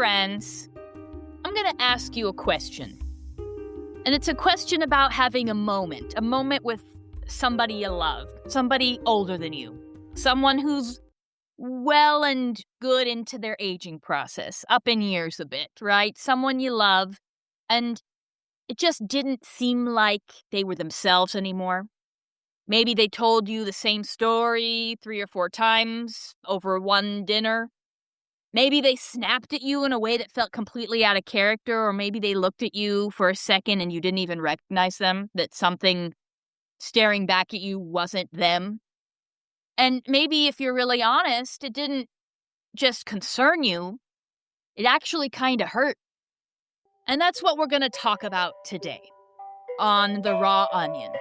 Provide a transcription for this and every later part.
friends, I'm going to ask you a question. And it's a question about having a moment with somebody you love, somebody older than you, someone who's well and good into their aging process, up in years a bit, right? Someone you love, and it just didn't seem like they were themselves anymore. Maybe they told you the same story 3 or 4 times over one dinner. Maybe they snapped at you in a way that felt completely out of character, or maybe they looked at you for a second and you didn't even recognize them, that something staring back at you wasn't them. And maybe if you're really honest, it didn't just concern you, it actually kind of hurt. And that's what we're going to talk about today on The Raw Onion.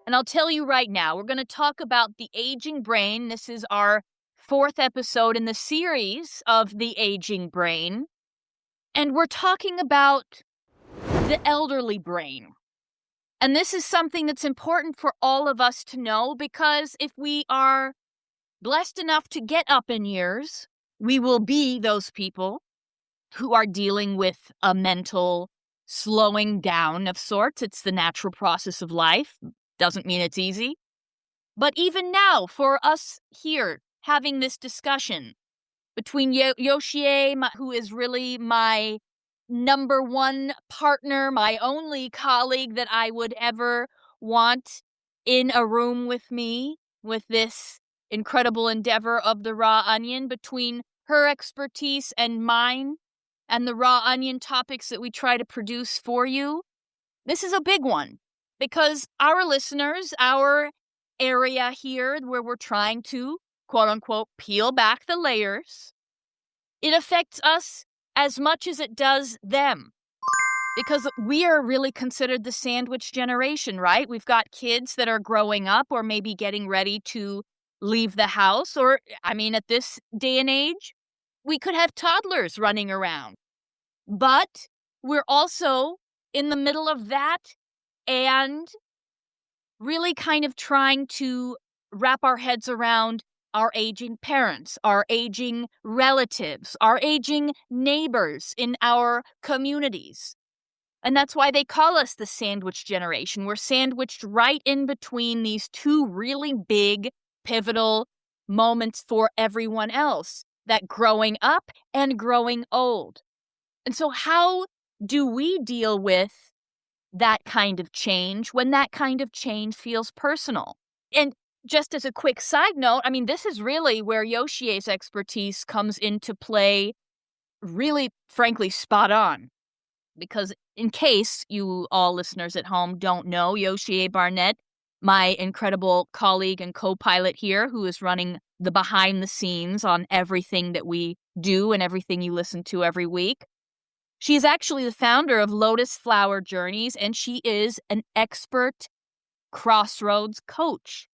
And I'll tell you right now, we're going to talk about the aging brain. This is our 4th episode in the series of the aging brain. And we're talking about the elderly brain. And this is something that's important for all of us to know, because if we are blessed enough to get up in years, we will be those people who are dealing with a mental slowing down of sorts. It's the natural process of life. Doesn't mean it's easy. But even now, for us here having this discussion between Yoshie, who is really my number one partner, my only colleague that I would ever want in a room with me, with this incredible endeavor of the Raw Onion, between her expertise and mine, and the Raw Onion topics that we try to produce for you. This is a big one, because our listeners, our area here where we're trying to, quote unquote, peel back the layers, it affects us as much as it does them. Because we are really considered the sandwich generation, right? We've got kids that are growing up or maybe getting ready to leave the house. Or, at this day and age, we could have toddlers running around. But we're also in the middle of that and really kind of trying to wrap our heads around our aging parents, our aging relatives, our aging neighbors in our communities. And that's why they call us the sandwich generation. We're sandwiched right in between these two really big, pivotal moments for everyone else, that growing up and growing old. And so how do we deal with that kind of change when that kind of change feels personal? And just as a quick side note, this is really where Yoshie's expertise comes into play, really, frankly, spot on. Because in case you all listeners at home don't know, Yoshie Barnett, my incredible colleague and co-pilot here, who is running the behind the scenes on everything that we do and everything you listen to every week, she is actually the founder of Lotus Flower Journeys, and she is an expert crossroads coach.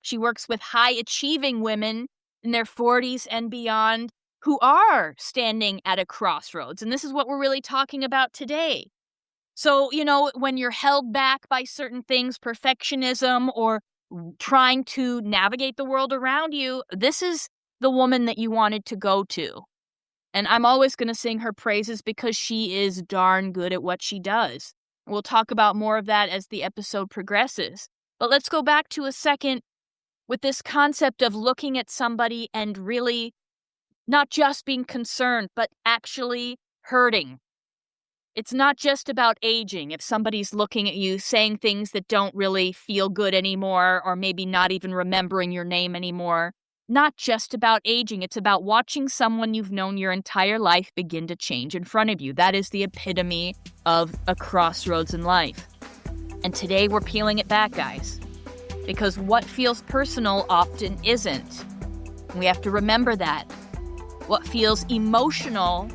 She works with high-achieving women in their 40s and beyond who are standing at a crossroads. And this is what we're really talking about today. So, when you're held back by certain things, perfectionism, or trying to navigate the world around you, this is the woman that you wanted to go to. And I'm always going to sing her praises because she is darn good at what she does. We'll talk about more of that as the episode progresses. But let's go back to a second with this concept of looking at somebody and really not just being concerned, but actually hurting. It's not just about aging. If somebody's looking at you, saying things that don't really feel good anymore, or maybe not even remembering your name anymore, not just about aging. It's about watching someone you've known your entire life begin to change in front of you. That is the epitome of a crossroads in life. And today we're peeling it back, guys, because what feels personal often isn't. We have to remember that. What feels emotional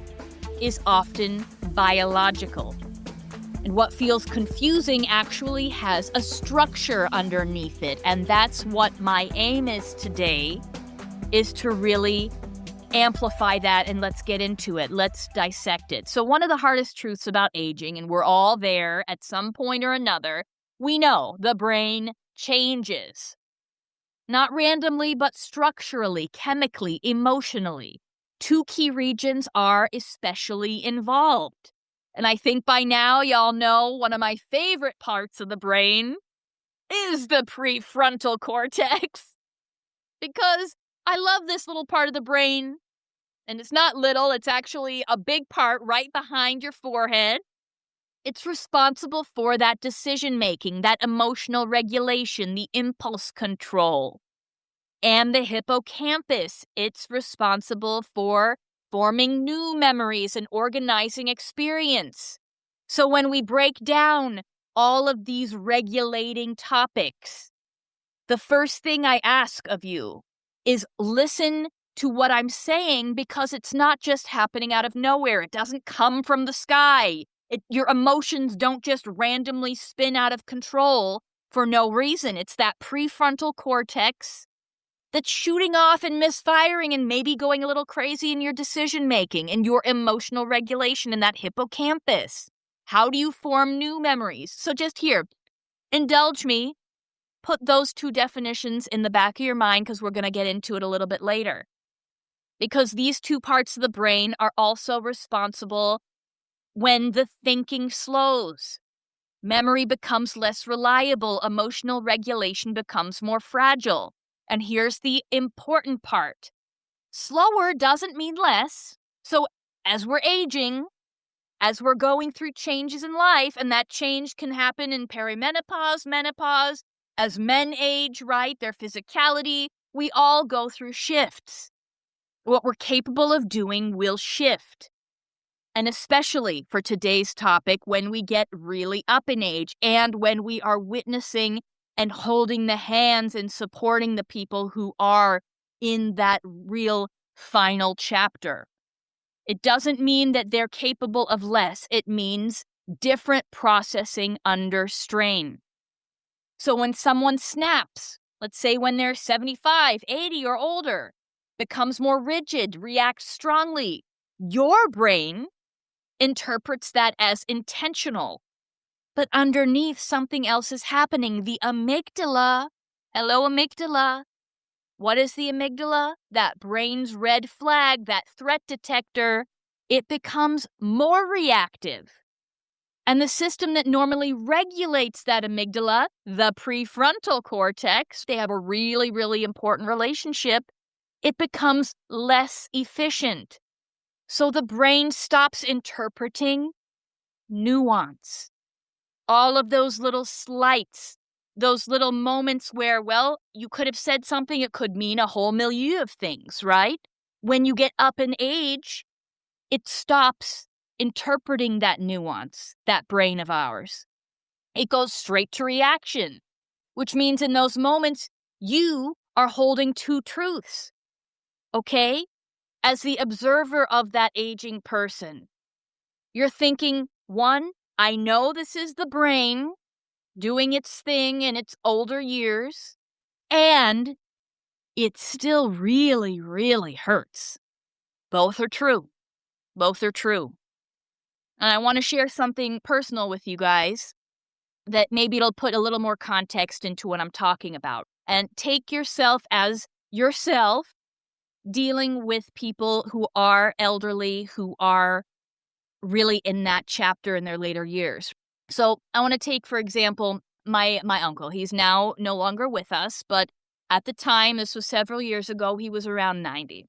is often biological. And what feels confusing actually has a structure underneath it. And that's what my aim is today, is to really amplify that, and let's get into it. Let's dissect it. So one of the hardest truths about aging, and we're all there at some point or another, we know the brain changes. Not randomly, but structurally, chemically, emotionally. two key regions are especially involved. And I think by now y'all know one of my favorite parts of the brain is the prefrontal cortex. Because I love this little part of the brain. And it's not little, it's actually a big part right behind your forehead. It's responsible for that decision making, that emotional regulation, the impulse control. And the hippocampus, it's responsible for forming new memories and organizing experience. So when we break down all of these regulating topics, the first thing I ask of you is listen to what I'm saying, because it's not just happening out of nowhere. It doesn't come from the sky. Your emotions don't just randomly spin out of control for no reason. It's that prefrontal cortex that's shooting off and misfiring and maybe going a little crazy in your decision making and your emotional regulation in that hippocampus. How do you form new memories? So just here, indulge me. Put those two definitions in the back of your mind, because we're going to get into it a little bit later. Because these two parts of the brain are also responsible when the thinking slows. Memory becomes less reliable. Emotional regulation becomes more fragile. And here's the important part. Slower doesn't mean less. So as we're aging, as we're going through changes in life, and that change can happen in perimenopause, menopause, as men age, right, their physicality, we all go through shifts. What we're capable of doing will shift. And especially for today's topic, when we get really up in age and when we are witnessing and holding the hands and supporting the people who are in that real final chapter. It doesn't mean that they're capable of less. It means different processing under strain. So when someone snaps, let's say when they're 75, 80 or older, becomes more rigid, reacts strongly, your brain interprets that as intentional. But underneath, something else is happening. The amygdala. Hello, amygdala. What is the amygdala? That brain's red flag, that threat detector. It becomes more reactive. And the system that normally regulates that amygdala, the prefrontal cortex, they have a really, really important relationship. It becomes less efficient. So the brain stops interpreting nuance. All of those little slights, those little moments where, well, you could have said something, it could mean a whole milieu of things, right? When you get up in age, it stops interpreting that nuance, that brain of ours. It goes straight to reaction, which means in those moments, you are holding two truths, okay? As the observer of that aging person, you're thinking, one, I know this is the brain doing its thing in its older years, and it still really, really hurts. Both are true. Both are true. And I want to share something personal with you guys that maybe it'll put a little more context into what I'm talking about. And take yourself as yourself dealing with people who are elderly, who are really in that chapter in their later years. So I want to take, for example, my uncle. He's now no longer with us, but at the time, this was several years ago, he was around 90.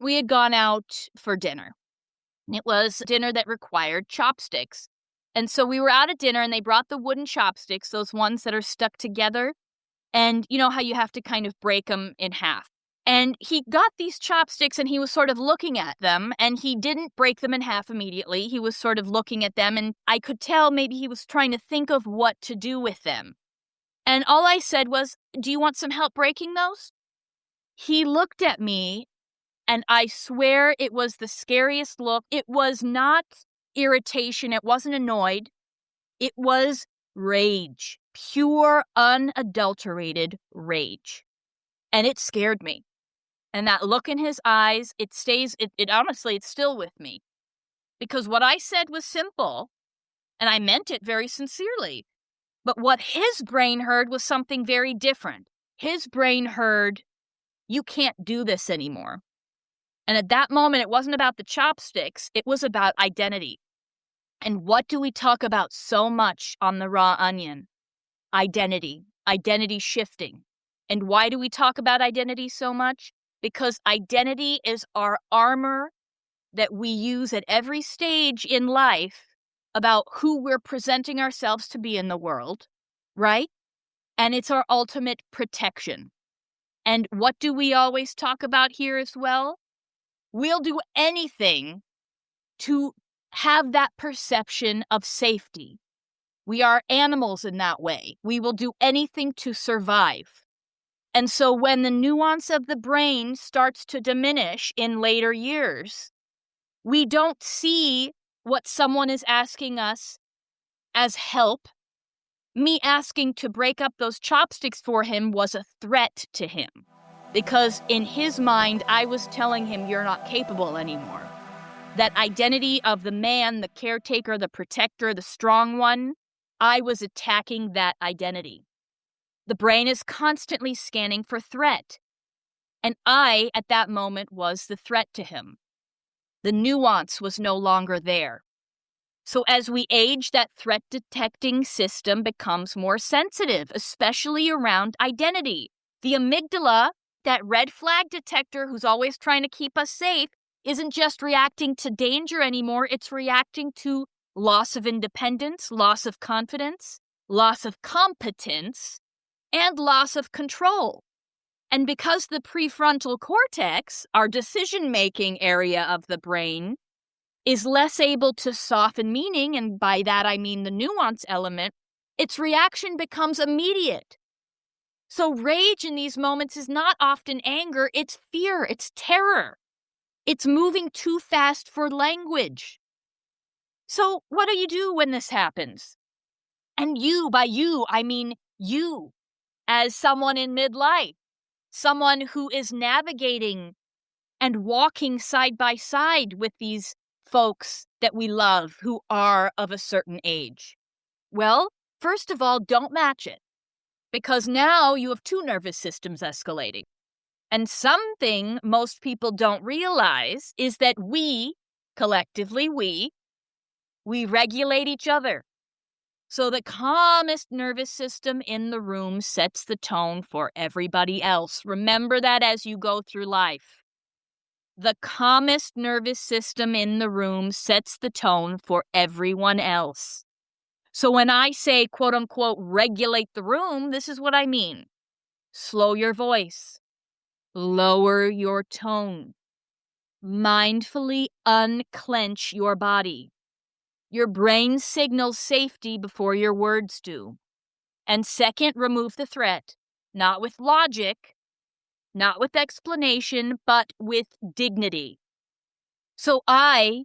We had gone out for dinner. It was dinner that required chopsticks. And so we were out at dinner and they brought the wooden chopsticks, those ones that are stuck together. And you know how you have to kind of break them in half. And he got these chopsticks and he was sort of looking at them, and he didn't break them in half immediately. He was sort of looking at them, and I could tell maybe he was trying to think of what to do with them. And all I said was, "Do you want some help breaking those?" He looked at me, and I swear it was the scariest look. It was not irritation. It wasn't annoyed. It was rage, pure, unadulterated rage. And it scared me. And that look in his eyes, it honestly, it's still with me. Because what I said was simple, and I meant it very sincerely. But what his brain heard was something very different. His brain heard, "You can't do this anymore." And at that moment, it wasn't about the chopsticks, it was about identity. And what do we talk about so much on the raw onion? Identity shifting. And why do we talk about identity so much? Because identity is our armor that we use at every stage in life about who we're presenting ourselves to be in the world, right? And it's our ultimate protection. And what do we always talk about here as well? We'll do anything to have that perception of safety. We are animals in that way. We will do anything to survive. And so when the nuance of the brain starts to diminish in later years, we don't see what someone is asking us as help. Me asking to break up those chopsticks for him was a threat to him. Because in his mind, I was telling him you're not capable anymore. That identity of the man, the caretaker, the protector, the strong one, I was attacking that identity. The brain is constantly scanning for threat. And I, at that moment, was the threat to him. The nuance was no longer there. So as we age, that threat detecting system becomes more sensitive, especially around identity. The amygdala, that red flag detector who's always trying to keep us safe, isn't just reacting to danger anymore, it's reacting to loss of independence, loss of confidence, loss of competence, and loss of control. And because the prefrontal cortex, our decision-making area of the brain, is less able to soften meaning, and by that I mean the nuance element, its reaction becomes immediate. So rage in these moments is not often anger, it's fear, it's terror. It's moving too fast for language. So what do you do when this happens? And you, by you, I mean you, as someone in midlife, someone who is navigating and walking side by side with these folks that we love who are of a certain age. Well, first of all, don't match it, because now you have two nervous systems escalating. And something most people don't realize is that we, collectively we regulate each other. So the calmest nervous system in the room sets the tone for everybody else. Remember that as you go through life. The calmest nervous system in the room sets the tone for everyone else. So when I say, quote unquote, regulate the room, this is what I mean. Slow your voice. Lower your tone. Mindfully unclench your body. Your brain signals safety before your words do. And second, remove the threat. Not with logic, not with explanation, but with dignity. So I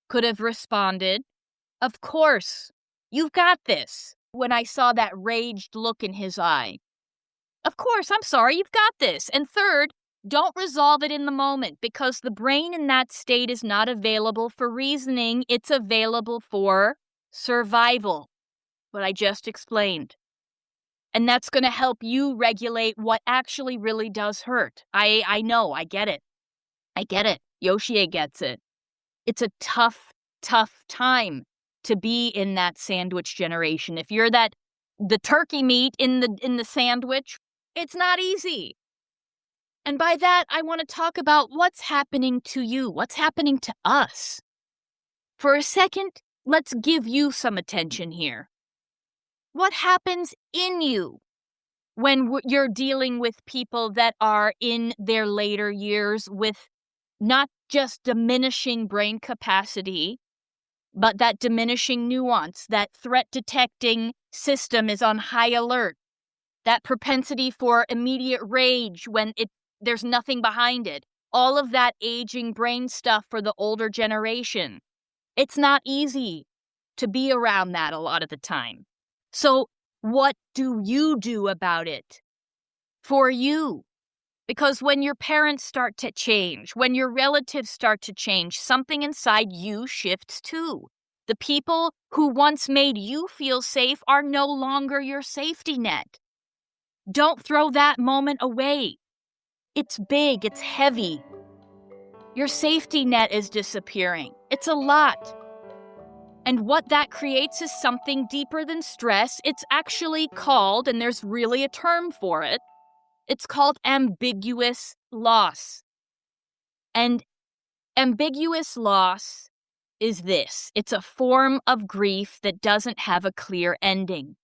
could have responded, of course, you've got this, when I saw that raged look in his eye. Of course, I'm sorry, you've got this. And third, don't resolve it in the moment, because the brain in that state is not available for reasoning. It's available for survival, what I just explained. And that's going to help you regulate what actually really does hurt. I know, I get it. Yoshie gets it. It's a tough time to be in that sandwich generation. If you're the turkey meat in the sandwich, it's not easy. And by that, I want to talk about what's happening to you, what's happening to us. For a second, let's give you some attention here. What happens in you when you're dealing with people that are in their later years with not just diminishing brain capacity, but that diminishing nuance, that threat detecting system is on high alert, that propensity for immediate rage when there's nothing behind it, all of that aging brain stuff for the older generation. It's not easy to be around that a lot of the time. So what do you do about it for you? Because when your parents start to change, when your relatives start to change, something inside you shifts too. The people who once made you feel safe are no longer your safety net. Don't throw that moment away. It's big, it's heavy. Your safety net is disappearing. It's a lot. And what that creates is something deeper than stress. It's actually called, and there's really a term for it, it's called ambiguous loss. And ambiguous loss is this. It's a form of grief that doesn't have a clear ending.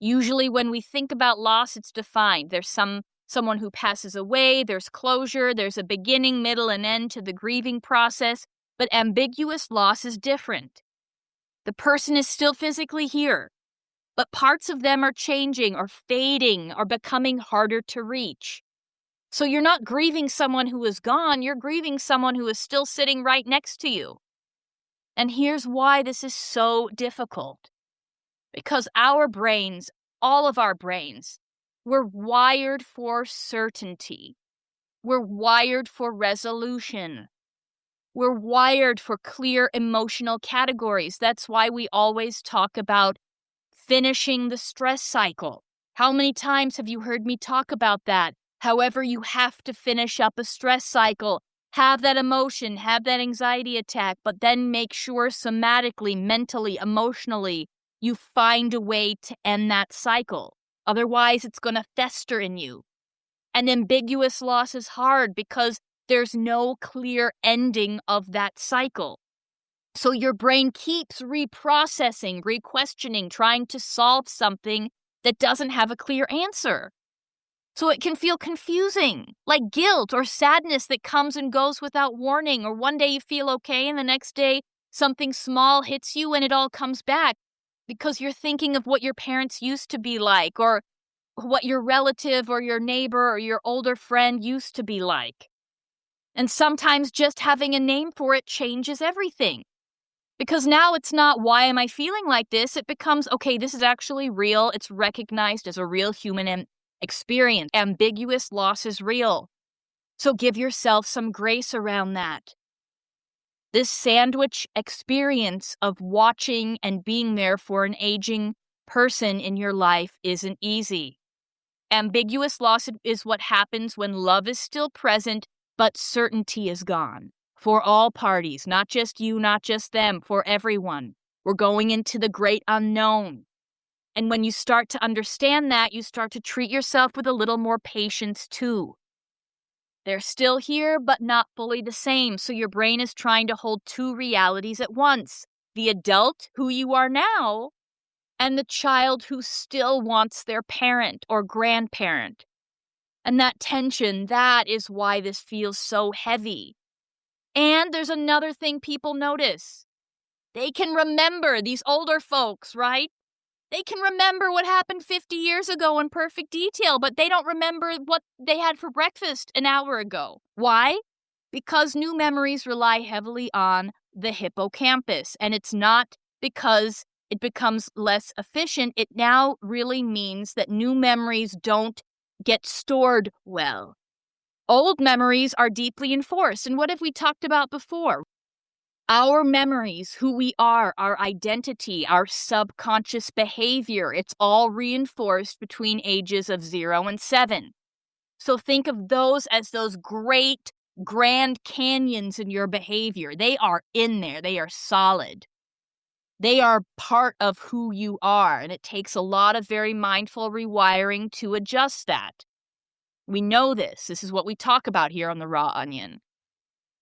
Usually when we think about loss, it's defined. There's someone who passes away, there's closure, there's a beginning, middle, and end to the grieving process. But ambiguous loss is different. The person is still physically here, but parts of them are changing or fading or becoming harder to reach. So you're not grieving someone who is gone, you're grieving someone who is still sitting right next to you. And here's why this is so difficult. Because our brains, all of our brains, we're wired for certainty. We're wired for resolution. We're wired for clear emotional categories. That's why we always talk about finishing the stress cycle. How many times have you heard me talk about that? However, you have to finish up a stress cycle, have that emotion, have that anxiety attack, but then make sure somatically, mentally, emotionally, you find a way to end that cycle. Otherwise, it's going to fester in you. And ambiguous loss is hard because there's no clear ending of that cycle. So your brain keeps reprocessing, re-questioning, trying to solve something that doesn't have a clear answer. So it can feel confusing, like guilt or sadness that comes and goes without warning, or one day you feel okay and the next day something small hits you and it all comes back because you're thinking of what your parents used to be like, or what your relative or your neighbor or your older friend used to be like. And sometimes just having a name for it changes everything. Because now it's not, why am I feeling like this? It becomes, okay, this is actually real. It's recognized as a real human experience. Ambiguous loss is real. So give yourself some grace around that. This sandwich experience of watching and being there for an aging person in your life isn't easy. Ambiguous loss is what happens when love is still present, but certainty is gone. For all parties, not just you, not just them, for everyone. We're going into the great unknown. And when you start to understand that, you start to treat yourself with a little more patience too. They're still here, but not fully the same. So your brain is trying to hold two realities at once. The adult, who you are now, and the child who still wants their parent or grandparent. And that tension, that is why this feels so heavy. And there's another thing people notice. They can remember, these older folks, right? They can remember what happened 50 years ago in perfect detail, but they don't remember what they had for breakfast an hour ago. Why? Because new memories rely heavily on the hippocampus. And it's not because it becomes less efficient. It now really means that new memories don't get stored well. Old memories are deeply enforced. And what have we talked about before? Our memories, who we are, our identity, our subconscious behavior, it's all reinforced between ages of 0 and 7. So think of those as those great grand canyons in your behavior. They are in there. They are solid. They are part of who you are, and it takes a lot of very mindful rewiring to adjust that. We know this. This is what we talk about here on The Raw Onion.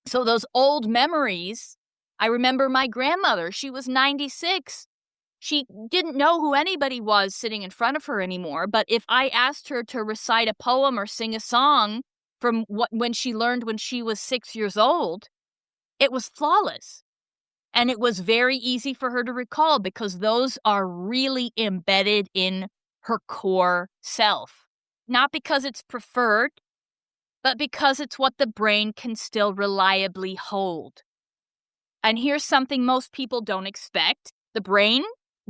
So those old memories, I remember my grandmother, she was 96. She didn't know who anybody was sitting in front of her anymore, but if I asked her to recite a poem or sing a song from when she learned when she was 6 years old, it was flawless. And it was very easy for her to recall because those are really embedded in her core self. Not because it's preferred, but because it's what the brain can still reliably hold. And here's something most people don't expect. The brain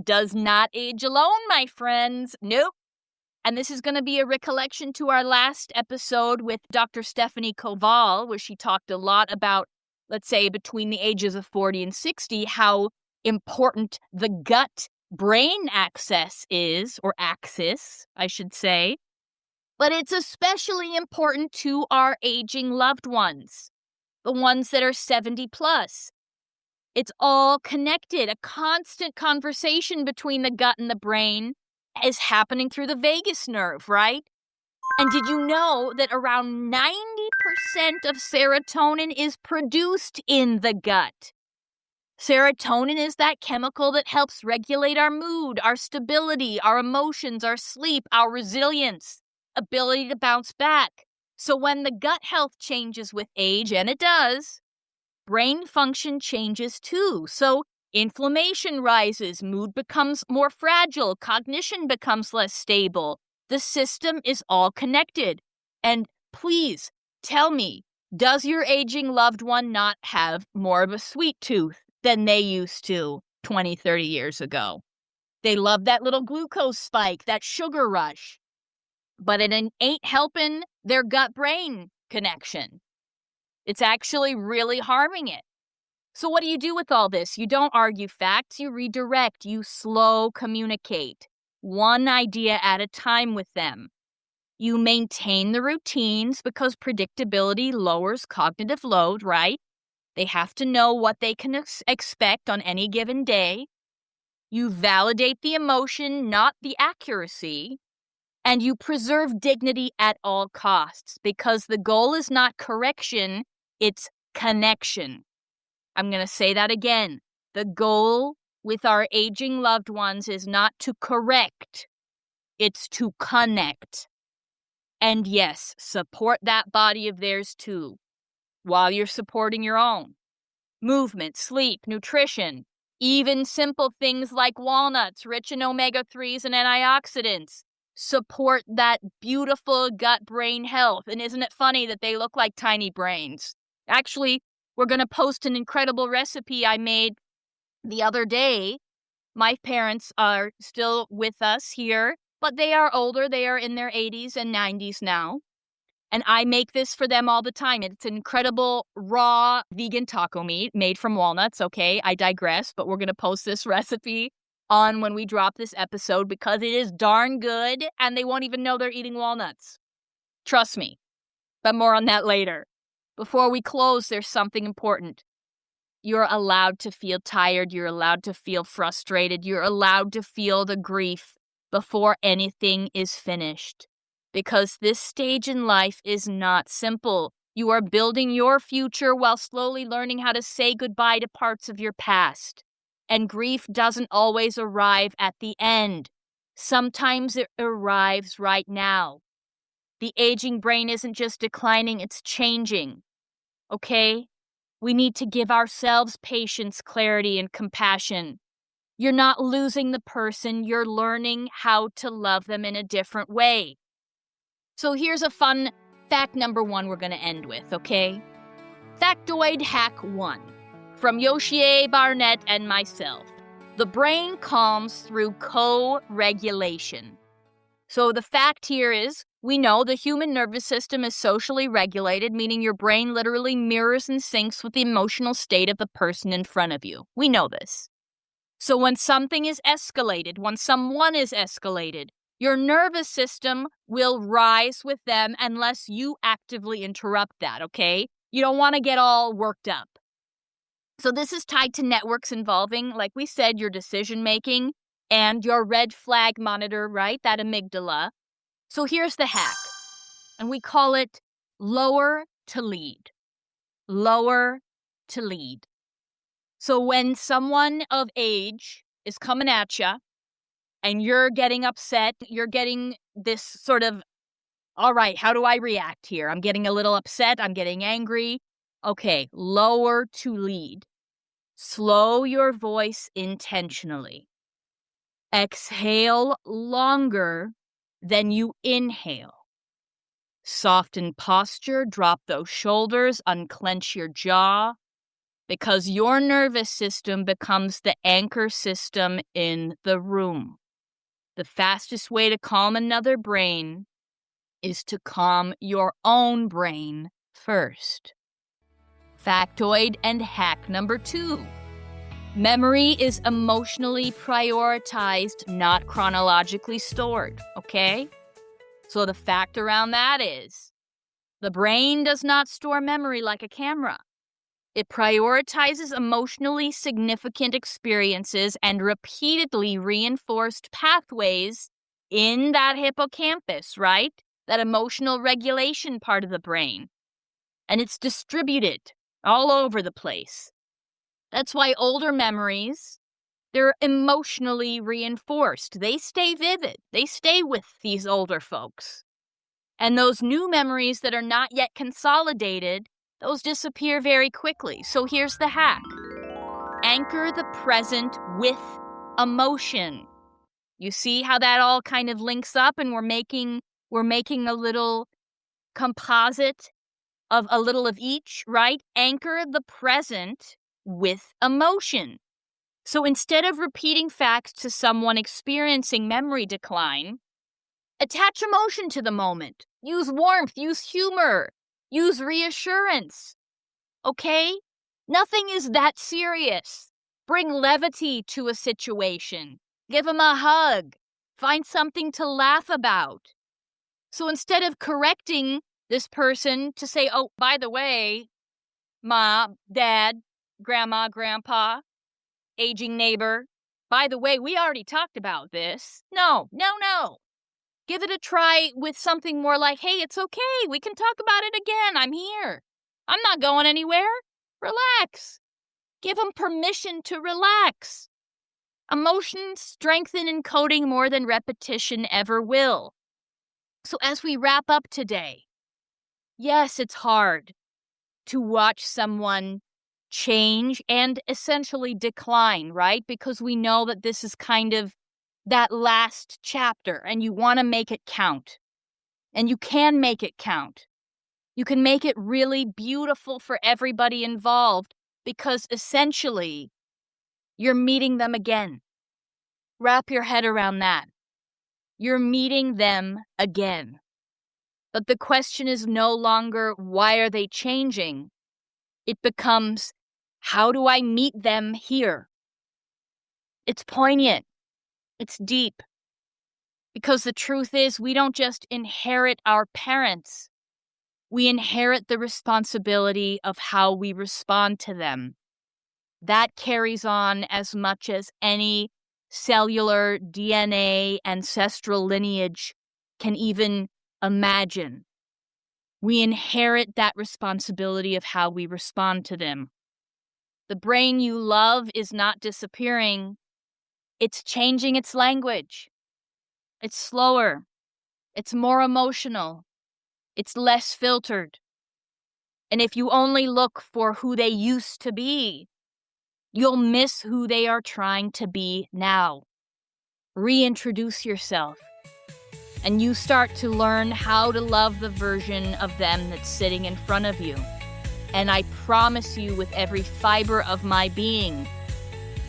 does not age alone, my friends. Nope. And this is going to be a recollection to our last episode with Dr. Stephanie Koval, where she talked a lot about, let's say, between the ages of 40 and 60, how important the gut-brain axis is, or axis, I should say. But it's especially important to our aging loved ones. the ones that are 70 plus. It's all connected. A constant conversation between the gut and the brain is happening through the vagus nerve, right? And did you know that around 90% of serotonin is produced in the gut? Serotonin is that chemical that helps regulate our mood, our stability, our emotions, our sleep, our resilience, ability to bounce back. So when the gut health changes with age, and it does, brain function changes too. So inflammation rises, mood becomes more fragile, cognition becomes less stable. The system is all connected. And please tell me, does your aging loved one not have more of a sweet tooth than they used to 20, 30 years ago? They love that little glucose spike, that sugar rush. But it ain't helping their gut-brain connection. It's actually really harming it. So what do you do with all this? You don't argue facts, you redirect, you slow communicate, one idea at a time with them. You maintain the routines because predictability lowers cognitive load, right? They have to know what they can expect on any given day. You validate the emotion, not the accuracy. And you preserve dignity at all costs because the goal is not correction, it's connection. I'm going to say that again. The goal with our aging loved ones is not to correct, it's to connect. And yes, support that body of theirs too, while you're supporting your own. Movement, sleep, nutrition, even simple things like walnuts, rich in omega-3s and antioxidants. Support that beautiful gut-brain health. And isn't it funny that they look like tiny brains? Actually, we're going to post an incredible recipe I made the other day. My parents are still with us here, but they are older. They are in their 80s and 90s now. And I make this for them all the time. It's incredible raw vegan taco meat made from walnuts. Okay, I digress, but we're going to post this recipe on when we drop this episode because it is darn good and they won't even know they're eating walnuts. Trust me. But more on that later. Before we close, there's something important. You're allowed to feel tired. You're allowed to feel frustrated. You're allowed to feel the grief before anything is finished. Because this stage in life is not simple. You are building your future while slowly learning how to say goodbye to parts of your past. And grief doesn't always arrive at the end. Sometimes it arrives right now. The aging brain isn't just declining, it's changing. Okay? We need to give ourselves patience, clarity, and compassion. You're not losing the person, you're learning how to love them in a different way. So here's a fun fact number 1 we're going to end with, okay? Factoid hack 1 from Yoshie Barnett and myself. The brain calms through co-regulation. So the fact here is, we know the human nervous system is socially regulated, meaning your brain literally mirrors and syncs with the emotional state of the person in front of you. We know this. So when something is escalated, when someone is escalated, your nervous system will rise with them unless you actively interrupt that, okay? You don't want to get all worked up. So this is tied to networks involving, like we said, your decision-making and your red flag monitor, right? That amygdala. So here's the hack, and we call it lower to lead. Lower to lead. So when someone of age is coming at you, and you're getting upset, you're getting this sort of, all right, how do I react here? I'm getting a little upset, I'm getting angry. Okay, lower to lead. Slow your voice intentionally. Exhale longer than you inhale. Soften posture, drop those shoulders, unclench your jaw, because your nervous system becomes the anchor system in the room. The fastest way to calm another brain is to calm your own brain first. Factoid and hack number 2. Memory is emotionally prioritized, not chronologically stored, okay? So the fact around that is, the brain does not store memory like a camera. It prioritizes emotionally significant experiences and repeatedly reinforced pathways in that hippocampus, right? That emotional regulation part of the brain. And it's distributed all over the place. That's why older memories, they're emotionally reinforced. They stay vivid. They stay with these older folks. And those new memories that are not yet consolidated, those disappear very quickly. So here's the hack. Anchor the present with emotion. You see how that all kind of links up, and we're making a little composite of a little of each, right? Anchor the present with emotion. So instead of repeating facts to someone experiencing memory decline, attach emotion to the moment. Use warmth, use humor, use reassurance. Okay? Nothing is that serious. Bring levity to a situation. Give them a hug. Find something to laugh about. So instead of correcting this person to say, oh, by the way, mom, dad, grandma, grandpa, aging neighbor, by the way, we already talked about this. No. Give it a try with something more like, hey, it's okay. We can talk about it again. I'm here. I'm not going anywhere. Relax. Give them permission to relax. Emotions strengthen encoding more than repetition ever will. So as we wrap up today, yes, it's hard to watch someone change and essentially decline, right? Because we know that this is kind of that last chapter, and you want to make it count. And you can make it count. You can make it really beautiful for everybody involved, because essentially you're meeting them again. Wrap your head around that. You're meeting them again. But the question is no longer, why are they changing? It becomes, how do I meet them here? It's poignant. It's deep. Because the truth is, we don't just inherit our parents. We inherit the responsibility of how we respond to them. That carries on as much as any cellular DNA ancestral lineage can even imagine. We inherit that responsibility of how we respond to them. The brain you love is not disappearing. It's changing its language. It's slower. It's more emotional. It's less filtered. And if you only look for who they used to be, you'll miss who they are trying to be now. Reintroduce yourself, and you start to learn how to love the version of them that's sitting in front of you. And I promise you, with every fiber of my being,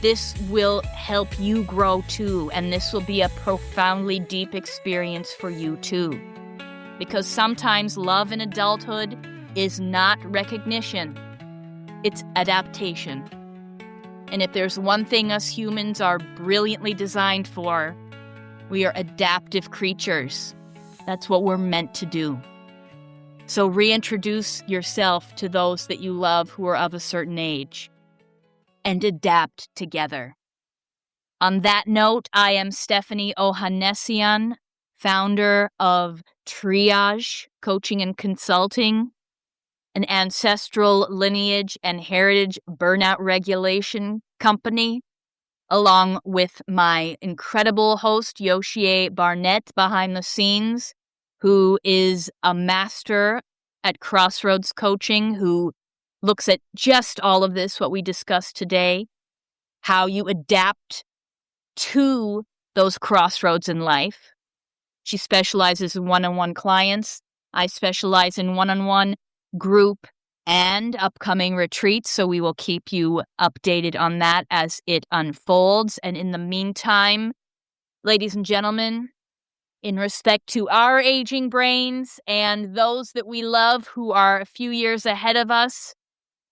this will help you grow too, and this will be a profoundly deep experience for you too. Because sometimes love in adulthood is not recognition, it's adaptation. And if there's one thing us humans are brilliantly designed for, we are adaptive creatures. That's what we're meant to do. So reintroduce yourself to those that you love who are of a certain age, and adapt together. On that note, I am Stephanie Ohanessian, founder of Triage Coaching and Consulting, an ancestral lineage and heritage burnout regulation company, along with my incredible host, Yoshie Barnett, behind the scenes, who is a master at Crossroads Coaching, who looks at just all of this, what we discussed today, how you adapt to those crossroads in life. She specializes in one-on-one clients. I specialize in one-on-one group and upcoming retreats, so we will keep you updated on that as it unfolds. And in the meantime, ladies and gentlemen, in respect to our aging brains and those that we love who are a few years ahead of us,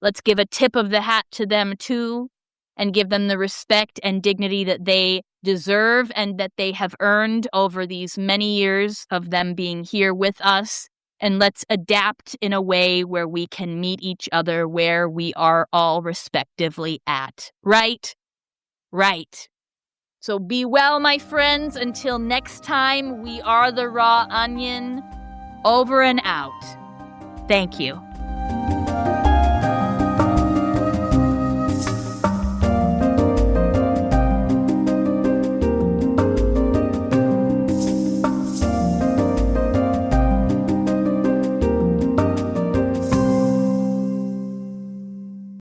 let's give a tip of the hat to them too, and give them the respect and dignity that they deserve and that they have earned over these many years of them being here with us And let's adapt in a way where we can meet each other where we are all respectively at. Right? Right. So be well, my friends. Until next time, we are the Raw Onion. Over and out. Thank you.